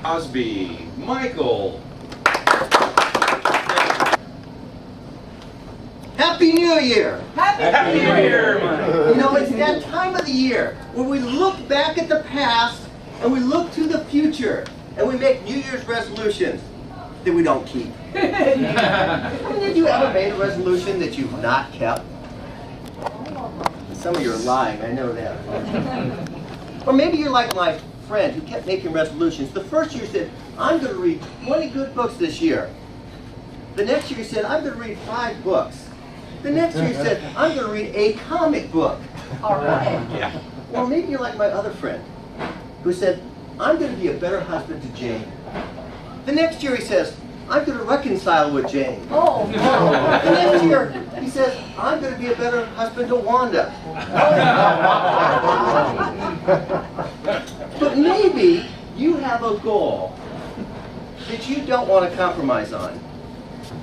Crosby, Michael. Happy New Year! Happy New Year, Mike. You know, it's that time of the year where we look back at the past and we look to the future and we make New Year's resolutions that we don't keep. I mean, have you ever made a resolution that you've not kept? Some of you are lying, I know that. Or maybe you're like my friend who kept making resolutions. The first year said, I'm going to read 20 good books this year. The next year he said, I'm going to read 5 books. The next year he said, I'm going to read a comic book. All right. Yeah. Or maybe you're like my other friend who said, I'm going to be a better husband to Jane. The next year he says, I'm going to reconcile with Jane. Oh, The next year he says, I'm going to be a better husband to Wanda. But maybe you have a goal that you don't want to compromise on.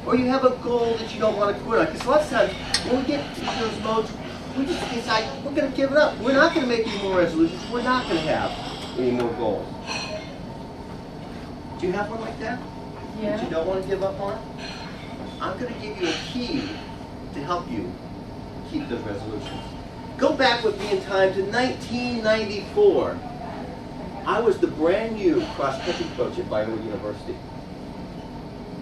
Or you have a goal that you don't want to quit on. Because lots of times when we get into those modes, we just decide we're going to give it up. We're not going to make any more resolutions. We're not going to have any more goals. Do you have one like that? That you don't want to give up on? I'm going to give you a key to help you keep those resolutions. Go back with me in time to 1994. I was the brand new cross-country coach at Iowa University.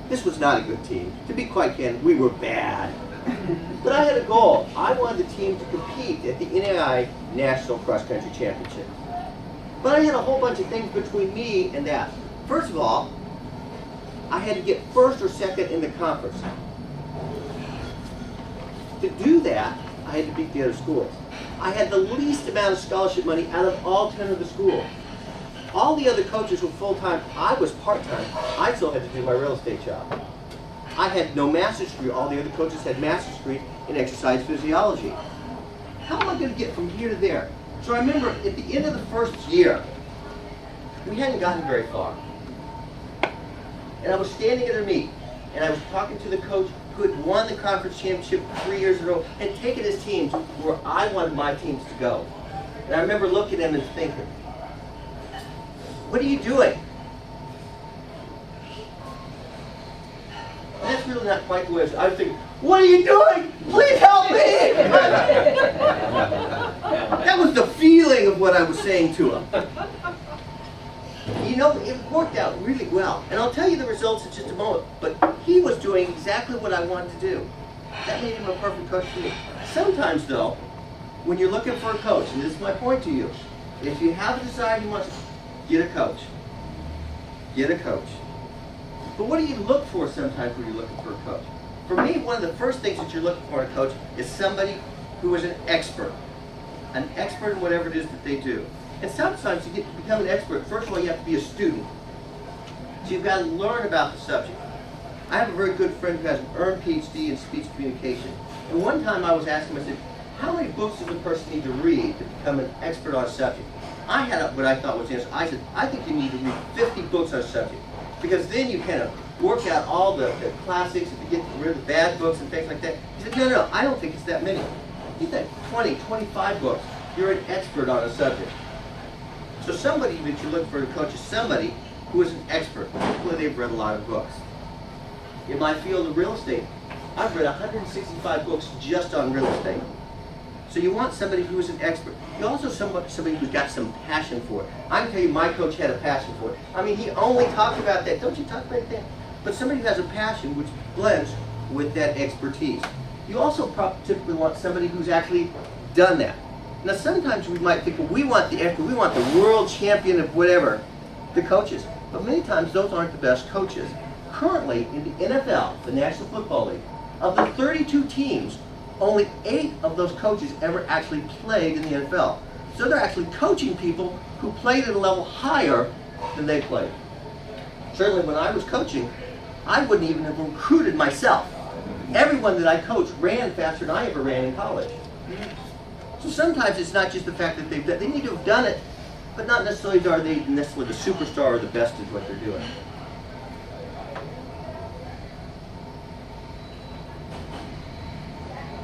This was not a good team. To be quite candid, we were bad. But I had a goal. I wanted the team to compete at the NAI National Cross Country Championship. But I had a whole bunch of things between me and that. First of all, I had to get first or second in the conference. To do that, I had to beat the other schools. I had the least amount of scholarship money out of all 10 of the schools. All the other coaches were full-time. I was part-time. I still had to do my real estate job. I had no master's degree. All the other coaches had master's degree in exercise physiology. How am I going to get from here to there? So I remember at the end of the first year, we hadn't gotten very far. And I was standing at a meet, and I was talking to the coach who had won the conference championship 3 years in a row and taken his teams where I wanted my teams to go. And I remember looking at him and thinking, what are you doing? And that's really not quite the way I was thinking, what are you doing? Please help me! That was the feeling of what I was saying to him. You know, it worked out really well. And I'll tell you the results in just a moment. But he was doing exactly what I wanted to do. That made him a perfect coach for me. Sometimes, though, when you're looking for a coach, and this is my point to you, if you have a desire you want to get a coach. Get a coach. But what do you look for sometimes when you're looking for a coach? For me, one of the first things that you're looking for in a coach is somebody who is an expert. An expert in whatever it is that they do. And sometimes to become an expert, first of all, you have to be a student. So you've got to learn about the subject. I have a very good friend who has an earned PhD in speech communication. And one time I was asking him, I said, how many books does a person need to read to become an expert on a subject? I had what I thought was the answer. I said, I think you need to read 50 books on a subject. Because then you kind of work out all the classics and you get rid of the bad books and things like that. He said, no, I don't think it's that many. You think 20, 25 books. You're an expert on a subject. So somebody that you look for a coach is somebody who is an expert. Particularly they've read a lot of books. In my field of real estate, I've read 165 books just on real estate. So you want somebody who is an expert. You also want somebody who's got some passion for it. I can tell you my coach had a passion for it. I mean, he only talked about that. Don't you talk about that? But somebody who has a passion which blends with that expertise. You also typically want somebody who's actually done that. Now sometimes we might think, well, we want the expert, we want the world champion of whatever, the coaches. But many times those aren't the best coaches. Currently in the NFL, the National Football League, of the 32 teams, only 8 of those coaches ever actually played in the NFL. So they're actually coaching people who played at a level higher than they played. Certainly when I was coaching, I wouldn't even have recruited myself. Everyone that I coached ran faster than I ever ran in college. So sometimes it's not just the fact that they need to have done it, but not necessarily are they necessarily the superstar or the best at what they're doing.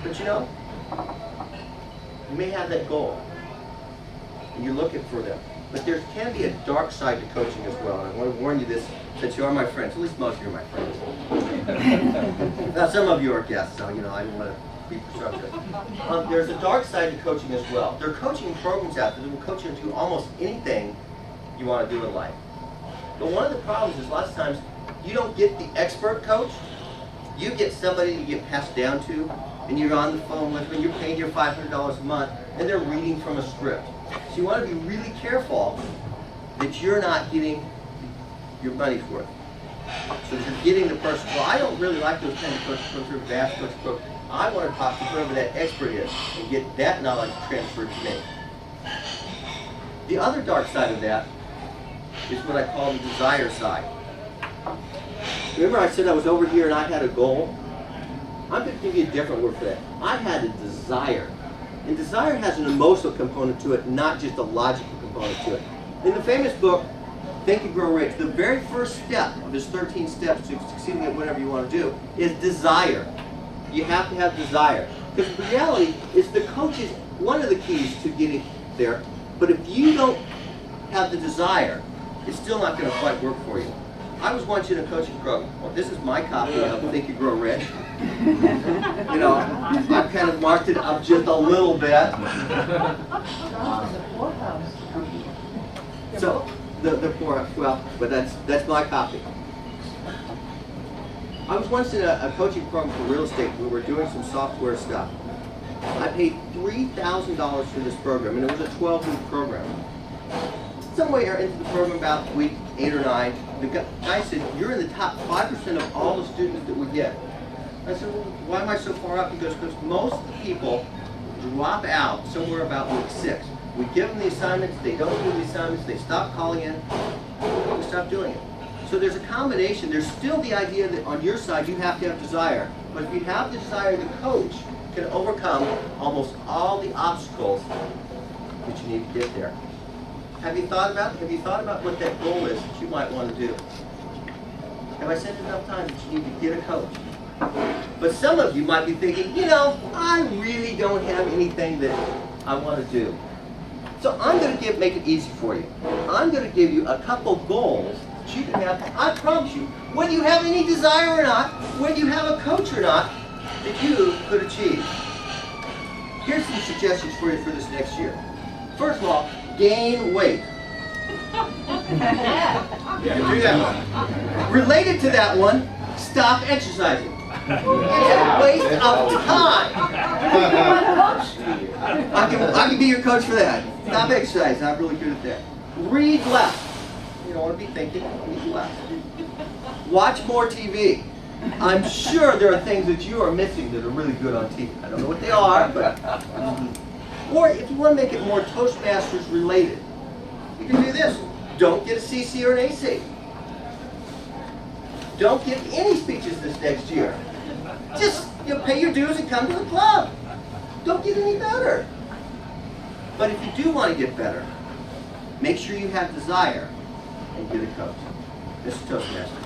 But you know, you may have that goal, and you're looking for them. But there can be a dark side to coaching as well, and I want to warn you this, since you are my friends. At least most of you are my friends. Now, some of you are guests, so I don't want to be presumptuous. There's a dark side to coaching as well. There are coaching programs out there that will coach you into almost anything you want to do in life. But one of the problems is lots of times you don't get the expert coach. You get somebody you get passed down to, and you're on the phone with them, you're paying your $500 a month, and they're reading from a script. So you want to be really careful that you're not getting your money's worth. So that you're getting the person. Well, I don't really like those kind of coaches who go through vast coach programs. I want to talk to whoever that expert is and get that knowledge transferred to me. The other dark side of that is what I call the desire side. Remember I said I was over here and I had a goal? I'm going to give you a different word for that. I had a desire. And desire has an emotional component to it, not just a logical component to it. In the famous book, Think and Grow Rich, the very first step of his 13 steps to succeeding at whatever you want to do is desire. You have to have desire. Because the reality is the coach is one of the keys to getting there. But if you don't have the desire, it's still not going to quite work for you. I was once in a coaching program. Well, this is my copy of Think and Grow Rich. I've kind of marked it up just a little bit. So, the poor, well, but that's my copy. I was once in a coaching program for real estate. We were doing some software stuff. I paid $3,000 for this program, and it was a 12-week program. Somewhere into the program, about week 8 or 9, the guy said, "You're in the top 5% of all the students that we get." I said, "Well, why am I so far up?" He goes, "Because most of the people drop out somewhere about week 6. We give them the assignments, they don't do the assignments, they stop calling in, we stop doing it." So there's a combination. There's still the idea that on your side you have to have desire. But if you have the desire, the coach can overcome almost all the obstacles that you need to get there. Have you thought about what that goal is that you might want to do? Have I said enough times that you need to get a coach? But some of you might be thinking, I really don't have anything that I want to do. So I'm going to make it easy for you. I'm going to give you a couple goals that you can have. I promise you, whether you have any desire or not, whether you have a coach or not, that you could achieve. Here's some suggestions for you for this next year. First of all, gain weight. Yeah, do that one. Related to that one, stop exercising. It's a waste of time. I can be your coach for that. Stop exercising. I'm really good at that. Read less. You don't want to be thinking. Read less. Watch more TV. I'm sure there are things that you are missing that are really good on TV. I don't know what they are, but... Or if you want to make it more Toastmasters related, you can do this. Don't get a CC or an AC. Don't give any speeches this next year. Just pay your dues and come to the club. Don't get any better. But if you do want to get better, make sure you have desire and get a coach. Mr. Toastmaster.